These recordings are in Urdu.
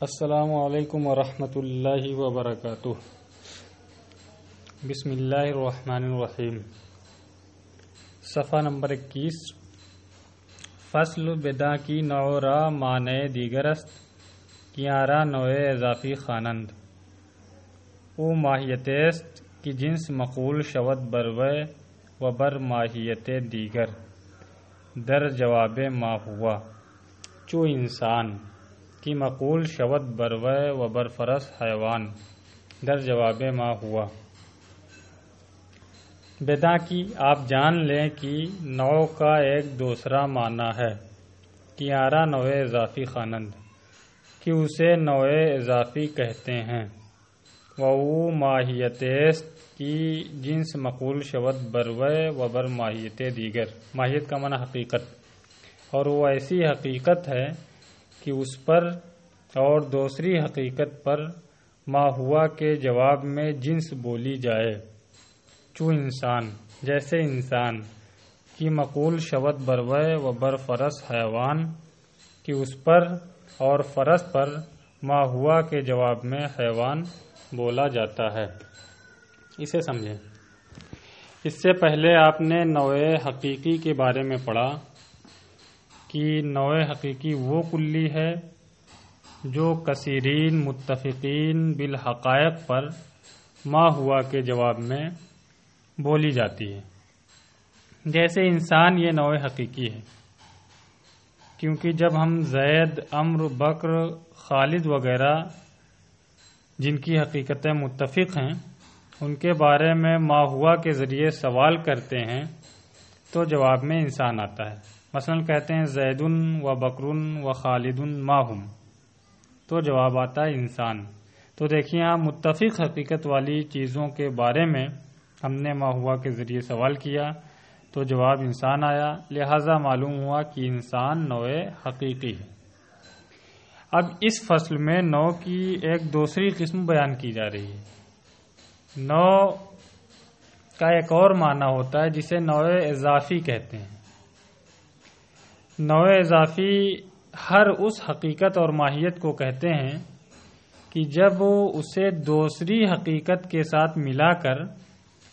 السلام علیکم ورحمۃ اللہ وبرکاتہ۔ بسم اللہ الرحمن الرحیم۔ صفحہ نمبر 21۔ فصل بدا کی نوع را معنی دیگر است کیارا نوع اضافی خوانند او ماہیت است کی جنس مقول شود بروے و بر ماہیت دیگر در جواب ما ہوا چو انسان کی مقول شود بروے و برفرس حیوان در جواب ما ہوا۔ بدا کی آپ جان لیں کہ نوع کا ایک دوسرا معنی ہے کیارا نوع اضافی خوانند کہ اسے نوع اضافی کہتے ہیں۔ و ماہیت است کی جنس مقول شود بروے و بر ماہیت دیگر، ماہیت کا معنی حقیقت، اور وہ ایسی حقیقت ہے کہ اس پر اور دوسری حقیقت پر ما ہوا کے جواب میں جنس بولی جائے چو انسان، جیسے انسان کی مقول شود بروے و بر فرس حیوان کہ اس پر اور فرس پر ما ہوا کے جواب میں حیوان بولا جاتا ہے۔ اسے سمجھیں۔ اس سے پہلے آپ نے نوع حقیقی کے بارے میں پڑھا کہ نوع حقیقی وہ کلی ہے جو کثیرین متفقین بالحقائق پر ما ہوا کے جواب میں بولی جاتی ہے۔ جیسے انسان یہ نوع حقیقی ہے کیونکہ جب ہم زید، عمرو، بکر، خالد وغیرہ جن کی حقیقتیں متفق ہیں ان کے بارے میں ما ہوا کے ذریعے سوال کرتے ہیں تو جواب میں انسان آتا ہے۔ مثلا کہتے ہیں زید و بکر و خالد ما ہم، تو جواب آتا ہے انسان۔ تو دیکھیے یہاں متفق حقیقت والی چیزوں کے بارے میں ہم نے ما ہوا کے ذریعے سوال کیا تو جواب انسان آیا، لہذا معلوم ہوا کہ انسان نوع حقیقی ہے۔ اب اس فصل میں نوع کی ایک دوسری قسم بیان کی جا رہی ہے۔ نوع کا ایک اور معنی ہوتا ہے جسے نوع اضافی کہتے ہیں۔ نوع اضافی ہر اس حقیقت اور ماہیت کو کہتے ہیں کہ جب اسے دوسری حقیقت کے ساتھ ملا کر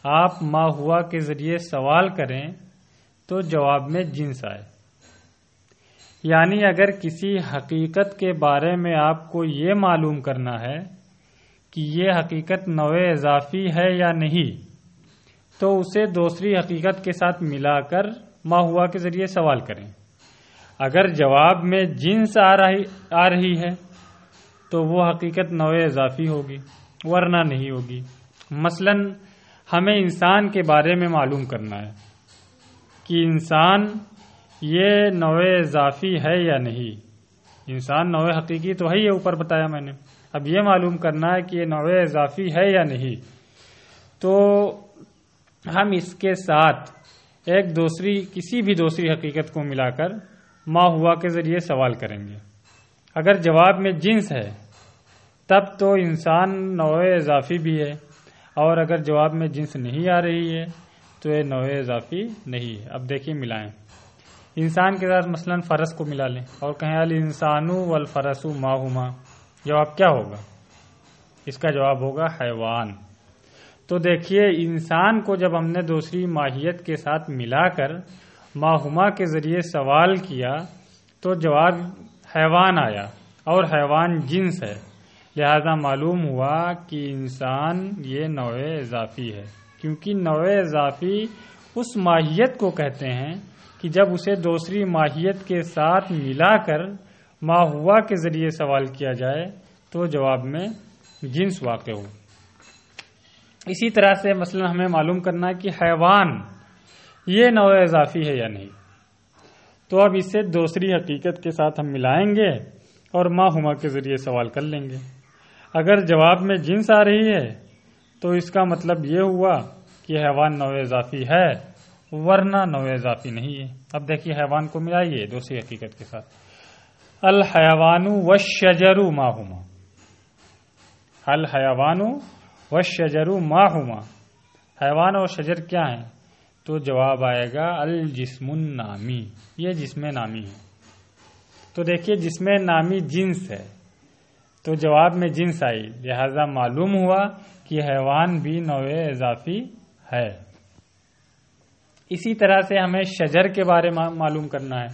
آپ ما ہوا کے ذریعے سوال کریں تو جواب میں جنس آئے۔ یعنی اگر کسی حقیقت کے بارے میں آپ کو یہ معلوم کرنا ہے کہ یہ حقیقت نوع اضافی ہے یا نہیں تو اسے دوسری حقیقت کے ساتھ ملا کر ما ہوا کے ذریعے سوال کریں۔ اگر جواب میں جنس آ رہی ہے تو وہ حقیقت نوع اضافی ہوگی ورنہ نہیں ہوگی۔ مثلا ہمیں انسان کے بارے میں معلوم کرنا ہے کہ انسان یہ نوع اضافی ہے یا نہیں۔ انسان نوع حقیقی تو ہے یہ اوپر بتایا میں نے، اب یہ معلوم کرنا ہے کہ یہ نوع اضافی ہے یا نہیں، تو ہم اس کے ساتھ ایک کسی بھی دوسری حقیقت کو ملا کر ما ہوا کے ذریعے سوال کریں گے۔ اگر جواب میں جنس ہے تب تو انسان نوع اضافی بھی ہے، اور اگر جواب میں جنس نہیں آ رہی ہے تو یہ نوع اضافی نہیں ہے۔ اب دیکھیے ملائیں، انسان کے ساتھ مثلا فرس کو ملا لیں اور کہیں الانسان والفرس ما ہما، جواب کیا ہوگا؟ اس کا جواب ہوگا حیوان۔ تو دیکھیے انسان کو جب ہم نے دوسری ماہیت کے ساتھ ملا کر ما ہما کے ذریعے سوال کیا تو جواب حیوان آیا، اور حیوان جنس ہے، لہذا معلوم ہوا کہ انسان یہ نوع اضافی ہے، کیونکہ نوع اضافی اس ماہیت کو کہتے ہیں کہ جب اسے دوسری ماہیت کے ساتھ ملا کر ما ہوا کے ذریعے سوال کیا جائے تو جواب میں جنس واقع ہو۔ اسی طرح سے مثلا ہمیں معلوم کرنا ہے کہ حیوان یہ نوع اضافی ہے یا نہیں، تو اب اسے دوسری حقیقت کے ساتھ ہم ملائیں گے اور ما ہما کے ذریعے سوال کر لیں گے۔ اگر جواب میں جنس آ رہی ہے تو اس کا مطلب یہ ہوا کہ حیوان نوع اضافی ہے ورنہ نوع اضافی نہیں ہے۔ اب دیکھیے حیوان کو ملائیے دوسری حقیقت کے ساتھ، الحیوان والشجر ما ہما، الحیوان والشجر ما ہما، حیوان اور شجر کیا ہیں؟ تو جواب آئے گا الجسم النامی، یہ جسم نامی ہے۔ تو دیکھیے جسم نامی جنس ہے، تو جواب میں جنس آئی، لہذا معلوم ہوا کہ حیوان بھی نوع اضافی ہے۔ اسی طرح سے ہمیں شجر کے بارے میں معلوم کرنا ہے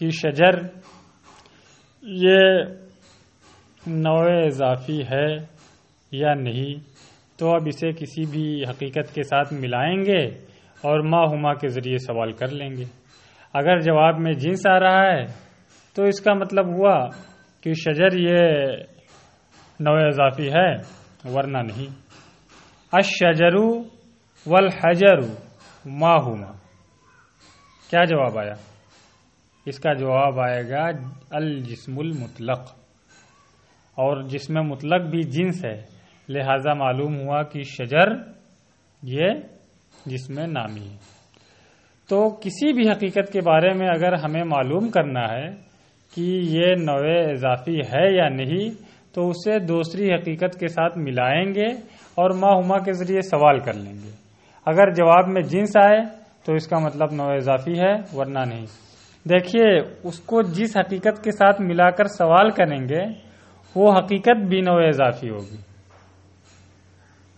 کہ شجر یہ نوع اضافی ہے یا نہیں، تو اب اسے کسی بھی حقیقت کے ساتھ ملائیں گے اور ما ہما کے ذریعے سوال کر لیں گے۔ اگر جواب میں جنس آ رہا ہے تو اس کا مطلب ہوا کہ شجر یہ نوع اضافی ہے، ورنہ نہیں۔ الشجر والحجر ما ہما، کیا جواب آیا؟ اس کا جواب آئے گا الجسم المطلق، اور جسم مطلق بھی جنس ہے، لہذا معلوم ہوا کہ شجر یہ جسم نامی ہے۔ تو کسی بھی حقیقت کے بارے میں اگر ہمیں معلوم کرنا ہے کہ یہ نوع اضافی ہے یا نہیں، تو اسے دوسری حقیقت کے ساتھ ملائیں گے اور ما ہما کے ذریعے سوال کر لیں گے۔ اگر جواب میں جنس آئے تو اس کا مطلب نوع اضافی ہے، ورنہ نہیں۔ دیکھیے، اس کو جس حقیقت کے ساتھ ملا کر سوال کریں گے وہ حقیقت بھی نوع اضافی ہوگی۔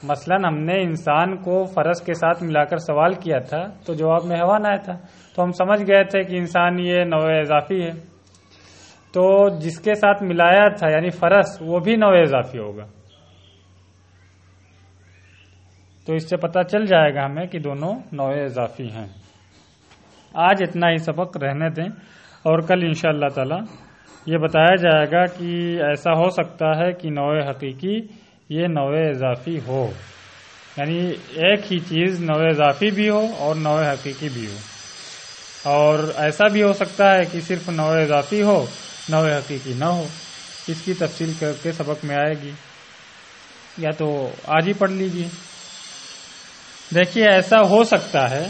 مثلا ہم نے انسان کو فرس کے ساتھ ملا کر سوال کیا تھا تو جواب میں حیوان آیا تھا، تو ہم سمجھ گئے تھے کہ انسان یہ نوع اضافی ہے۔ تو جس کے ساتھ ملایا تھا یعنی فرس، وہ بھی نوع اضافی ہوگا۔ تو اس سے پتہ چل جائے گا ہمیں کہ دونوں نوع اضافی ہیں۔ آج اتنا ہی سبق رہنے دیں، اور کل انشاءاللہ تعالی یہ بتایا جائے گا کہ ایسا ہو سکتا ہے کہ نوع حقیقی یہ نوع اضافی ہو، یعنی ایک ہی چیز نوع اضافی بھی ہو اور نوع حقیقی بھی ہو، اور ایسا بھی ہو سکتا ہے کہ صرف نوع اضافی ہو، نوع حقیقی نہ ہو۔ اس کی تفصیل کر کے سبق میں آئے گی، یا تو آج ہی پڑھ لیجیے۔ دیکھیے، ایسا ہو سکتا ہے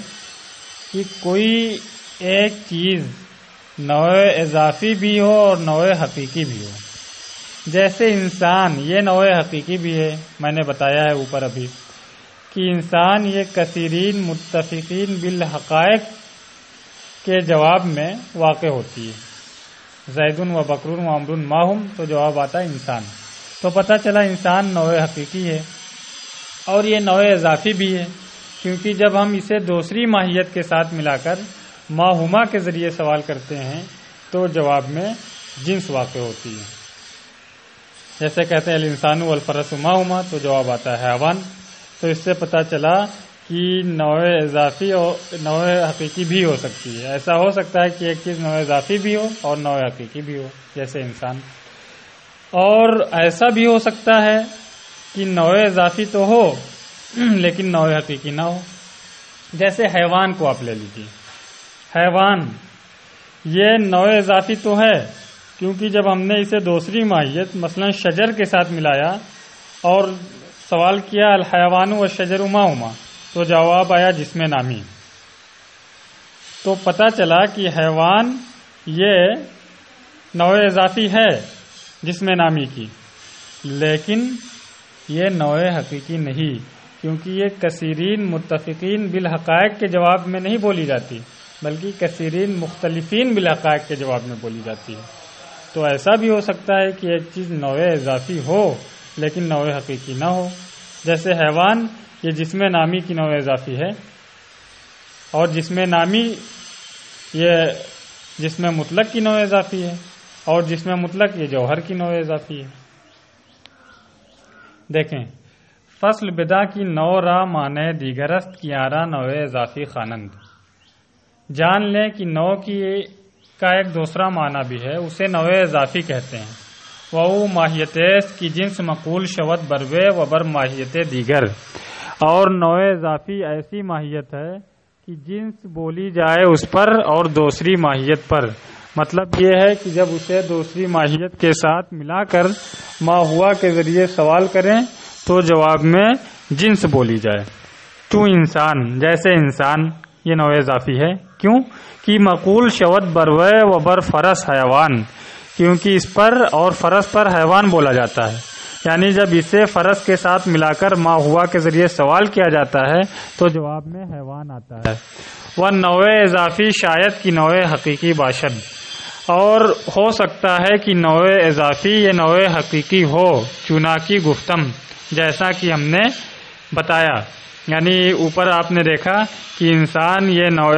کہ کوئی ایک چیز نوع اضافی بھی ہو اور نوع حقیقی بھی ہو، جیسے انسان یہ نوع حقیقی بھی ہے۔ میں نے بتایا ہے اوپر ابھی کہ انسان یہ کثیرین متفقین بالحقائق کے جواب میں واقع ہوتی ہے۔ زیدن و بکرن و عمرن ماہم، تو جواب آتا ہے انسان۔ تو پتہ چلا انسان نوع حقیقی ہے، اور یہ نوع اضافی بھی ہے، کیونکہ جب ہم اسے دوسری ماہیت کے ساتھ ملا کر ما ہما کے ذریعے سوال کرتے ہیں تو جواب میں جنس واقع ہوتی ہے۔ جیسے کہتے ہیں الانسان والفرس ما ہما، تو جواب آتا ہے حیوان۔ تو اس سے پتہ چلا کہ نوع اضافی اور نوع حقیقی بھی ہو سکتی ہے۔ ایسا ہو سکتا ہے کہ ایک چیز نوع اضافی بھی ہو اور نوع حقیقی بھی ہو، جیسے انسان۔ اور ایسا بھی ہو سکتا ہے کہ نوع اضافی تو ہو لیکن نوع حقیقی نہ ہو، جیسے حیوان کو آپ لے لیجیے۔ حیوان یہ نوع اضافی تو ہے، کیونکہ جب ہم نے اسے دوسری ماہیت مثلا شجر کے ساتھ ملایا اور سوال کیا الحیوان والشجر ما ہما، تو جواب آیا جسم نامی۔ تو پتہ چلا کہ حیوان یہ نوع اضافی ہے جسم نامی کی، لیکن یہ نوع حقیقی نہیں، کیونکہ یہ کثیرین متفقین بالحقائق کے جواب میں نہیں بولی جاتی، بلکہ کثیرین مختلفین بالحقائق کے جواب میں بولی جاتی ہے۔ تو ایسا بھی ہو سکتا ہے کہ ایک چیز نوع اضافی ہو لیکن نوع حقیقی نہ ہو، جیسے حیوان یہ جسم نامی کی نوع اضافی ہے، اور جسم نامی یہ جسم مطلق کی نوع اضافی ہے، اور جسم مطلق یہ جوہر کی نوع اضافی ہے۔ دیکھیں، فصل بدا کی نو را معنی دیگرست کیارا نوع اضافی خوانند۔ جان لیں کہ نو کا ایک دوسرا معنی بھی ہے، اسے نوع اضافی کہتے ہیں۔ وہ ماہیتیس کی جنس مقول شود بروے و بر ماہیت دیگر، اور نوع اضافی ایسی ماہیت ہے کہ جنس بولی جائے اس پر اور دوسری ماہیت پر۔ مطلب یہ ہے کہ جب اسے دوسری ماہیت کے ساتھ ملا کر ما ہوا کے ذریعے سوال کریں تو جواب میں جنس بولی جائے۔ تو انسان، جیسے انسان یہ نوع اضافی ہے، کیوں کہ مقول شود بروے و بر فرس حیوان، کیونکہ اس پر اور فرس پر حیوان بولا جاتا ہے، یعنی جب اسے فرس کے ساتھ ملا کر ما ہوا کے ذریعے سوال کیا جاتا ہے تو جواب میں حیوان آتا ہے۔ وہ نوع اضافی شاید کی نوع حقیقی باشد، اور ہو سکتا ہے کہ نوع اضافی یا نوع حقیقی ہو، چنانچہ گفتم، جیسا کہ ہم نے بتایا. یعنی اوپر آپ نے دیکھا کہ انسان یہ نوع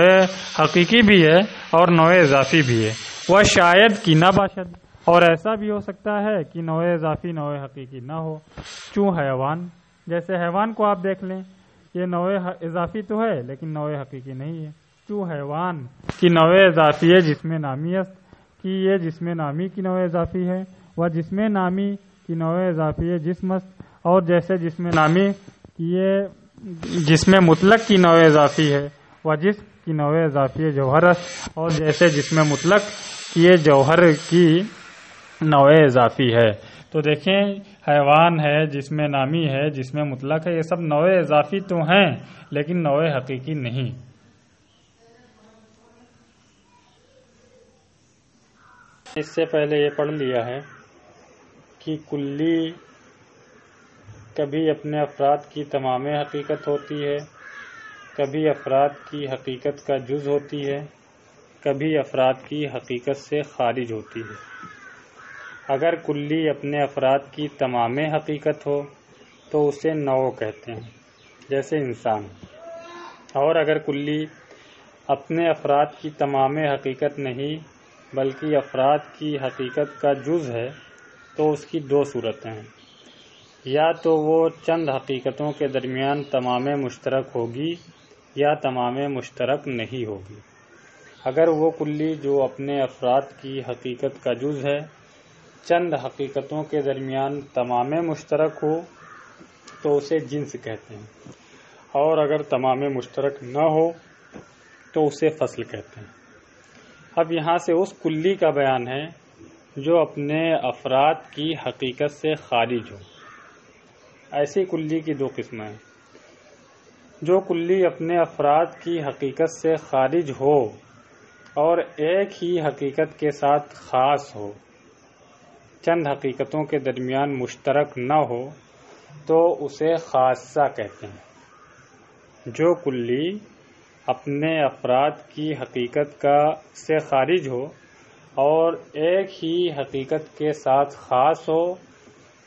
حقیقی بھی ہے اور نوع اضافی بھی ہے. وہ شاید کہ نہ باشد، اور ایسا بھی ہو سکتا ہے کہ نوع اضافی نوع حقیقی نہ ہو. چوں حیوان، جیسے حیوان کو آپ دیکھ لیں، یہ نوع اضافی تو ہے لیکن نوع حقیقی نہیں ہے. چوں حیوان کی نوع اضافی ہے جسم نامی است، کہ یہ جسم نامی کی نوع اضافی ہے. وہ جسم نامی کی نوع اضافی ہے جسم است، اور جیسے جسم نامی کی یہ جسم مطلق کی نوع اضافی ہے. وہ جسم کی نوع اضافی ہے جوہر است، اور جیسے جسم مطلق کی یہ جوہر کی نوع اضافی ہے. تو دیکھیں، حیوان ہے، جسم نامی ہے، جسم مطلق ہے، یہ سب نوع اضافی تو ہیں لیکن نوع حقیقی نہیں. اس سے پہلے یہ پڑھ لیا ہے کہ کلی کبھی اپنے افراد کی تمام حقیقت ہوتی ہے، کبھی افراد کی حقیقت کا جز ہوتی ہے، کبھی افراد کی حقیقت سے خارج ہوتی ہے. اگر کلی اپنے افراد کی تمام حقیقت ہو تو اسے نوع کہتے ہیں، جیسے انسان. اور اگر کلی اپنے افراد کی تمام حقیقت نہیں بلکہ افراد کی حقیقت کا جز ہے تو اس کی دو صورتیں ہیں. یا تو وہ چند حقیقتوں کے درمیان تمام مشترک ہوگی یا تمام مشترک نہیں ہوگی. اگر وہ کلی جو اپنے افراد کی حقیقت کا جز ہے چند حقیقتوں کے درمیان تمام مشترک ہو تو اسے جنس کہتے ہیں، اور اگر تمام مشترک نہ ہو تو اسے فصل کہتے ہیں. اب یہاں سے اس کلی کا بیان ہے جو اپنے افراد کی حقیقت سے خارج ہو. ایسی کلی کی دو قسمیں ہیں: جو کلی اپنے افراد کی حقیقت سے خارج ہو اور ایک ہی حقیقت کے ساتھ خاص ہو، چند حقیقتوں کے درمیان مشترک نہ ہو تو اسے خاصہ کہتے ہیں. جو کلی اپنے افراد کی حقیقت سے خارج ہو اور ایک ہی حقیقت کے ساتھ خاص ہو،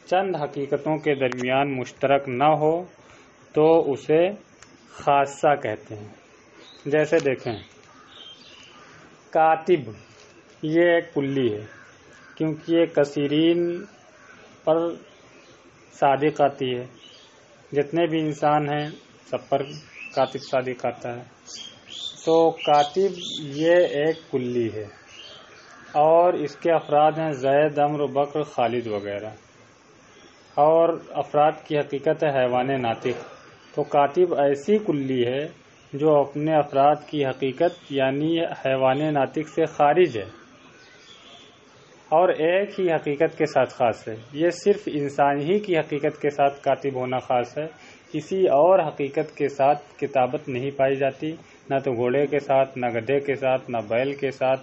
چند حقیقتوں کے درمیان مشترک نہ ہو تو اسے خاصہ کہتے ہیں. جیسے دیکھیں، کاتب یہ ایک کلی ہے کیونکہ یہ کثیرین پر صادق آتی ہے. جتنے بھی انسان ہیں سب پر کاتب صادق آتا ہے. تو کاتب یہ ایک کلی ہے اور اس کے افراد ہیں زید، عمرو، بکر، خالد وغیرہ، اور افراد کی حقیقت ہے حیوان ناطق. تو کاتب ایسی کلی ہے جو اپنے افراد کی حقیقت یعنی حیوان ناطق سے خارج ہے اور ایک ہی حقیقت کے ساتھ خاص ہے. یہ صرف انسان ہی کی حقیقت کے ساتھ کاتب ہونا خاص ہے، کسی اور حقیقت کے ساتھ کتابت نہیں پائی جاتی، نہ تو گھوڑے کے ساتھ، نہ گدھے کے ساتھ، نہ بیل کے ساتھ،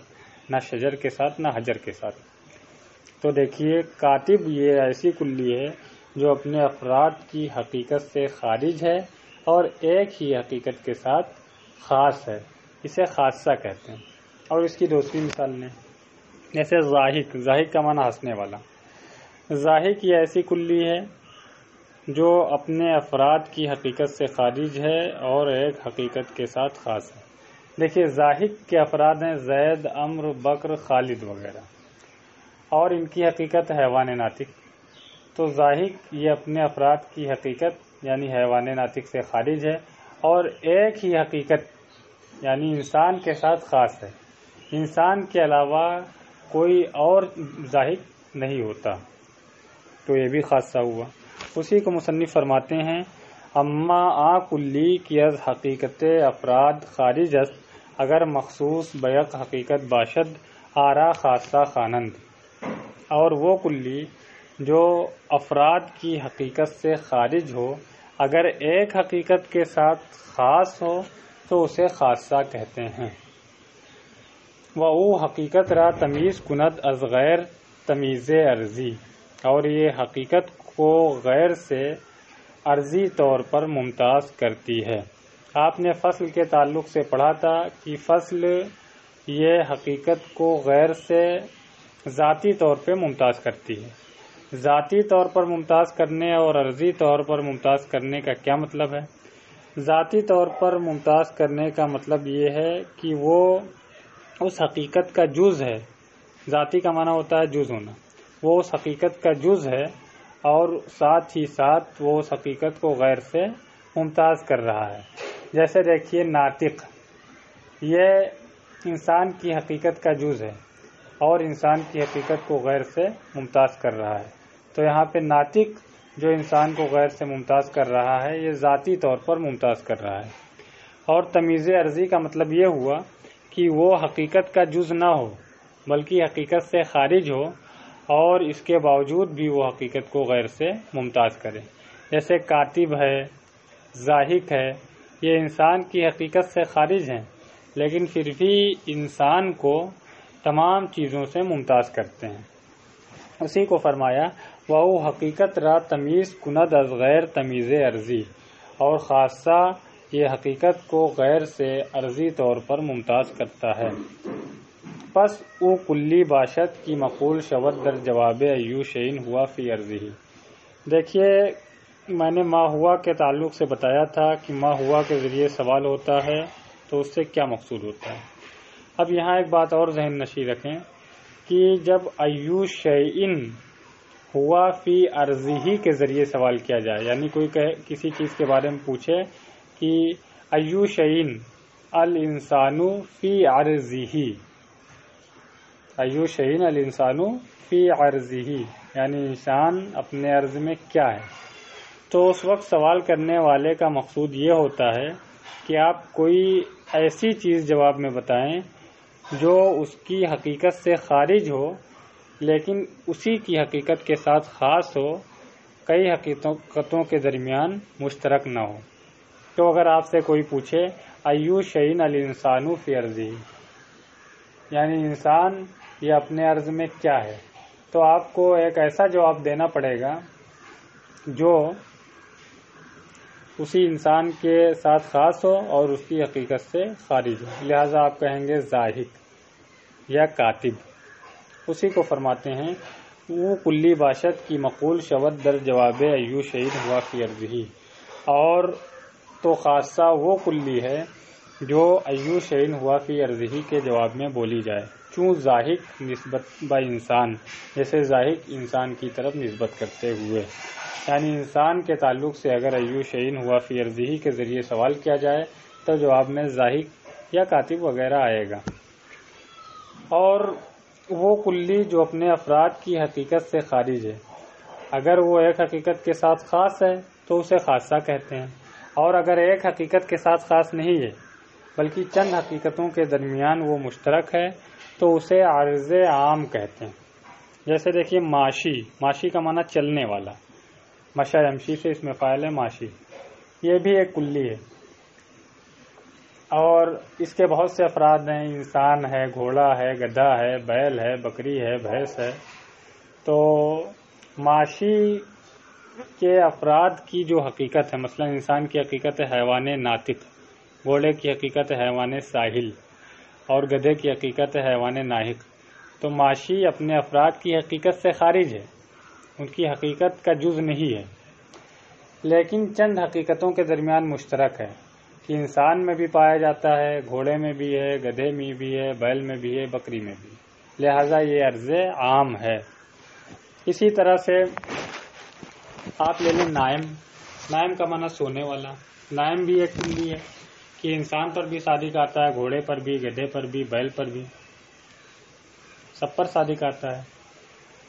نہ شجر کے ساتھ، نہ حجر کے ساتھ. تو دیکھیے، کاتب یہ ایسی کلی ہے جو اپنے افراد کی حقیقت سے خارج ہے اور ایک ہی حقیقت کے ساتھ خاص ہے، اسے خاصہ کہتے ہیں. اور اس کی دوسری مثال لیں، جیسے ضاحک کا معنی ہنسنے والا. ضاحک یہ ایسی کلی ہے جو اپنے افراد کی حقیقت سے خارج ہے اور ایک حقیقت کے ساتھ خاص ہے. دیکھیے، ضاحک کے افراد ہیں زید، عمرو، بکر، خالد وغیرہ، اور ان کی حقیقت حیوان ناطق. تو ضاحک یہ اپنے افراد کی حقیقت یعنی حیوان ناطق سے خارج ہے اور ایک ہی حقیقت یعنی انسان کے ساتھ خاص ہے. انسان کے علاوہ کوئی اور ضاحک نہیں ہوتا، تو یہ بھی خاصہ ہوا. اسی کو مصنف فرماتے ہیں: اما آ کلی کی از حقیقت افراد خارج است اگر مخصوص بیق حقیقت باشد آرا خاصہ خوانند. اور وہ کلی جو افراد کی حقیقت سے خارج ہو اگر ایک حقیقت کے ساتھ خاص ہو تو اسے خاصہ کہتے ہیں. و او حقیقت را تمیز کند از غیر تمیز عرضی. اور یہ حقیقت کو غیر سے عرضی طور پر ممتاز کرتی ہے. آپ نے فصل کے تعلق سے پڑھا تھا کہ فصل یہ حقیقت کو غیر سے ذاتی طور پہ ممتاز کرتی ہے۔ ذاتی طور پر ممتاز کرنے اور عرضی طور پر ممتاز کرنے کا کیا مطلب ہے؟ ذاتی طور پر ممتاز کرنے کا مطلب یہ ہے کہ وہ اس حقیقت کا جز ہے۔ ذاتی کا معنی ہوتا ہے جز ہونا، وہ اس حقیقت کا جز ہے اور ساتھ ہی ساتھ وہ اس حقیقت کو غیر سے ممتاز کر رہا ہے۔ جیسے دیکھیے ناطق، یہ انسان کی حقیقت کا جز ہے اور انسان کی حقیقت کو غیر سے ممتاز کر رہا ہے۔ تو یہاں پہ ناطق جو انسان کو غیر سے ممتاز کر رہا ہے، یہ ذاتی طور پر ممتاز کر رہا ہے۔ اور تمیز عرضی کا مطلب یہ ہوا کہ وہ حقیقت کا جز نہ ہو بلکہ حقیقت سے خارج ہو اور اس کے باوجود بھی وہ حقیقت کو غیر سے ممتاز کرے۔ جیسے کاتب ہے، ضاحک ہے، یہ انسان کی حقیقت سے خارج ہیں لیکن پھر بھی انسان کو تمام چیزوں سے ممتاز کرتے ہیں۔ اسی کو فرمایا وہ حقیقت را تمیز کند از غیر تمیز عرضی، اور خاصہ یہ حقیقت کو غیر سے عرضی طور پر ممتاز کرتا ہے۔ پس او کلی باشد کی مقول شود در جواب ایو شعین ہوا فی عرضی۔ دیکھیے میں نے ما ہوا کے تعلق سے بتایا تھا کہ ما ہوا کے ذریعے سوال ہوتا ہے تو اس سے کیا مقصود ہوتا ہے۔ اب یہاں ایک بات اور ذہن نشی رکھیں کہ جب ایو شعین ہوا فی عرضی کے ذریعے سوال کیا جائے، یعنی کوئی کسی چیز کے بارے میں پوچھے کہ ایو شعین الانسان فی عرضی، ایو شعین الانسان فی عرضی یعنی انسان اپنے عرض میں کیا ہے، تو اس وقت سوال کرنے والے کا مقصود یہ ہوتا ہے کہ آپ کوئی ایسی چیز جواب میں بتائیں جو اس کی حقیقت سے خارج ہو لیکن اسی کی حقیقت کے ساتھ خاص ہو، کئی حقیقتوں کے درمیان مشترک نہ ہو۔ تو اگر آپ سے کوئی پوچھے ایو شعین الانسان فی عرضی، یعنی انسان یہ اپنے عرض میں کیا ہے، تو آپ کو ایک ایسا جواب دینا پڑے گا جو اسی انسان کے ساتھ خاص ہو اور اس کی حقیقت سے خارج ہو، لہذا آپ کہیں گے ضاحک یا کاتب۔ اسی کو فرماتے ہیں وہ کلی باشد کی مقول شود در جواب ایو شعین ہوا فی عرضی، اور تو خاصہ وہ کلی ہے جو ایو شعین ہوا فی عرضی کے جواب میں بولی جائے، چوں ضاحک نسبت با انسان، جیسے ضاحک انسان کی طرف نسبت کرتے ہوئے، یعنی انسان کے تعلق سے اگر ایو شعین ہوا فی عرضی کے ذریعے سوال کیا جائے تو جواب میں ضاحک یا کاتب وغیرہ آئے گا۔ اور وہ کلی جو اپنے افراد کی حقیقت سے خارج ہے، اگر وہ ایک حقیقت کے ساتھ خاص ہے تو اسے خاصہ کہتے ہیں، اور اگر ایک حقیقت کے ساتھ خاص نہیں ہے بلکہ چند حقیقتوں کے درمیان وہ مشترک ہے تو اسے عارض عام کہتے ہیں۔ جیسے دیکھیے ماشی، ماشی کا معنی چلنے والا، مشی یمشی سے اس میں فاعل ہے ماشی، یہ بھی ایک کلی ہے اور اس کے بہت سے افراد ہیں، انسان ہے، گھوڑا ہے، گدھا ہے، بیل ہے، بکری ہے، بھینس ہے۔ تو ماشی کے افراد کی جو حقیقت ہے، مثلا انسان کی حقیقت ہے حیوان ناطق، گھوڑے کی حقیقت ہے حیوان ساحل اور گدھے کی حقیقت ہے حیوان ناحق، تو ماشی اپنے افراد کی حقیقت سے خارج ہے، ان کی حقیقت کا جز نہیں ہے، لیکن چند حقیقتوں کے درمیان مشترک ہے کہ انسان میں بھی پایا جاتا ہے، گھوڑے میں بھی ہے، گدھے میں بھی ہے، بیل میں بھی ہے، بکری میں بھی، لہذا یہ عرض عام ہے۔ اسی طرح سے آپ لے لیں نائم، نائم کا معنی سونے والا، نائم بھی ایک کلی ہے کہ انسان پر بھی صادق آتا ہے، گھوڑے پر بھی، گدھے پر بھی، بیل پر بھی، سب پر صادق آتا ہے،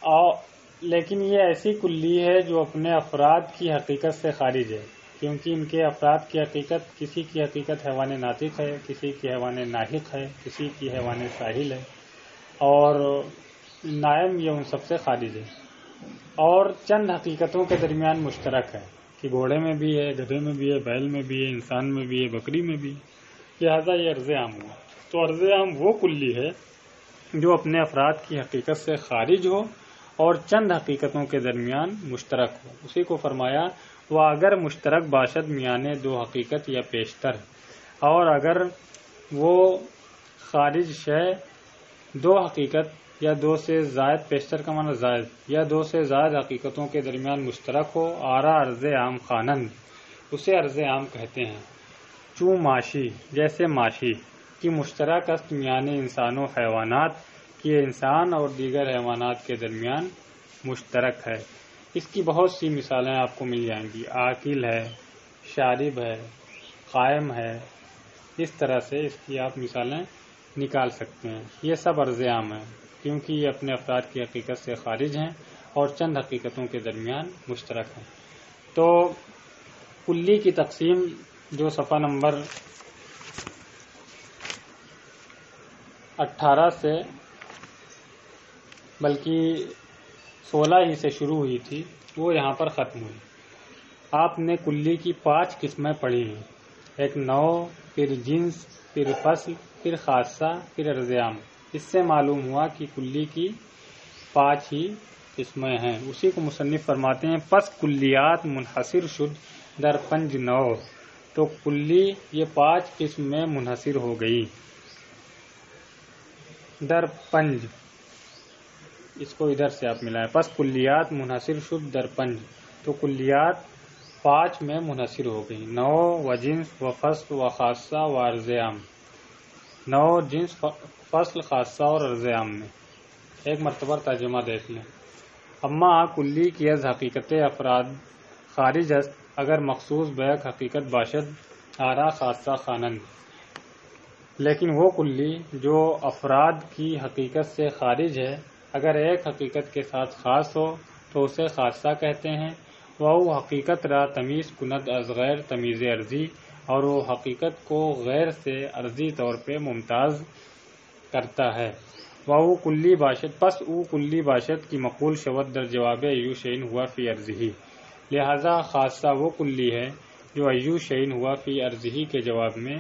اور لیکن یہ ایسی کلی ہے جو اپنے افراد کی حقیقت سے خارج ہے، کیونکہ ان کے افراد کی حقیقت، کسی کی حقیقت حیوان ناطق ہے، کسی کی حیوان ناحق ہے، کسی کی حیوان ساحل ہے، اور نائم یہ ان سب سے خارج ہے، اور چند حقیقتوں کے درمیان مشترک ہے کہ گھوڑے میں بھی ہے، گدھے میں بھی ہے، بیل میں بھی ہے، انسان میں بھی ہے، بکری میں بھی ہے، لہذا یہ عرض عام ہوا۔ تو عرض عام وہ کلی ہے جو اپنے افراد کی حقیقت سے خارج ہو اور چند حقیقتوں کے درمیان مشترک ہو۔ اسی کو فرمایا وہ اگر مشترک باشد میانے دو حقیقت یا پیشتر، اور اگر وہ خارج شے دو حقیقت یا دو سے زائد، پیشتر کا معنی زائد، یا دو سے زائد حقیقتوں کے درمیان مشترک ہو، آرا عرض عام خوانند، اسے عرض عام کہتے ہیں۔ چوں ماشی، جیسے ماشی کی مشترک است میان انسان و حیوانات، کی انسان اور دیگر حیوانات کے درمیان مشترک ہے۔ اس کی بہت سی مثالیں آپ کو مل جائیں گی، آکل ہے، شارب ہے، قائم ہے، اس طرح سے اس کی آپ مثالیں نکال سکتے ہیں۔ یہ سب عرض عام ہیں کیونکہ یہ اپنے افراد کی حقیقت سے خارج ہیں اور چند حقیقتوں کے درمیان مشترک ہیں۔ تو کلی کی تقسیم جو صفحہ نمبر 18 سے بلکہ 16 ہی سے شروع ہوئی تھی وہ یہاں پر ختم ہوئی۔ آپ نے کلی کی 5 قسمیں پڑھی ہیں، ایک نوع، پھر جنس، پھر فصل، پھر خاصہ، پھر عرض عام۔ اس سے معلوم ہوا کہ کلی کی 5 ہی قسمیں ہیں۔ اسی کو مصنف فرماتے ہیں پس کلیات منحصر شد در 5 نوع، تو کلی یہ 5 قسم میں منحصر ہو گئی۔ در 5، اس کو ادھر سے آپ ملائیں، پس کلیات منحصر شد در 5، تو کلیات 5 میں منحصر ہو گئی، نوع و جنس و فصل و خاصہ و عرض عام۔ نوع، جنس، فصل، خاصہ اور عرض عام میں۔ ایک مرتبہ ترجمہ دیکھ لیں۔ اما کلی کی از حقیقت افراد خارج است اگر مخصوص بیک حقیقت باشد آرا خاصہ خوانند، لیکن وہ کلی جو افراد کی حقیقت سے خارج ہے اگر ایک حقیقت کے ساتھ خاص ہو تو اسے خاصہ کہتے ہیں۔ وہ حقیقت را تمیز کند از غیر تمیز عرضی، اور وہ حقیقت کو غیر سے عرضی طور پہ ممتاز کرتا ہے۔ وہ کلی باشد، پس او کلی باشد کی مقول شود در جواب ایو شعین ہوا فی عرضی، لہذا خاصہ وہ کلی ہے جو ایو شعین ہوا فی عرضی کے جواب میں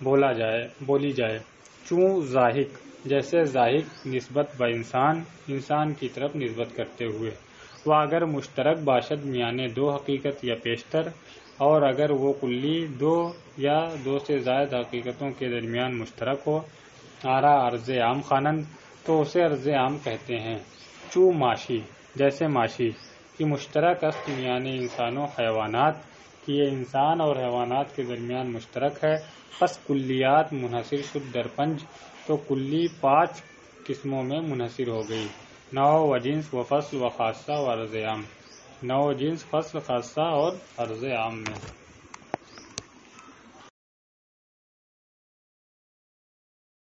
بولی جائے۔ چوں ضاحک، جیسے ضاحک نسبت با انسان، انسان کی طرف نسبت کرتے ہوئے۔ وہ اگر مشترک باشد میانے دو حقیقت یا پیشتر، اور اگر وہ کلی دو یا دو سے زائد حقیقتوں کے درمیان مشترک ہو، آرا عرض عام خوانند، تو اسے عرض عام کہتے ہیں۔ چوں ماشی، جیسے ماشی کی مشترک است میان انسان و حیوانات، کہ یہ انسان اور حیوانات کے درمیان مشترک ہے۔ پس کلیات منحصر شد در 5، تو کلی 5 قسموں میں منحصر ہو گئی، نوع و جنس و فصل و خاصہ و عرض عام۔ نوع، جنس، فصل، خاصہ اور عرض عام میں۔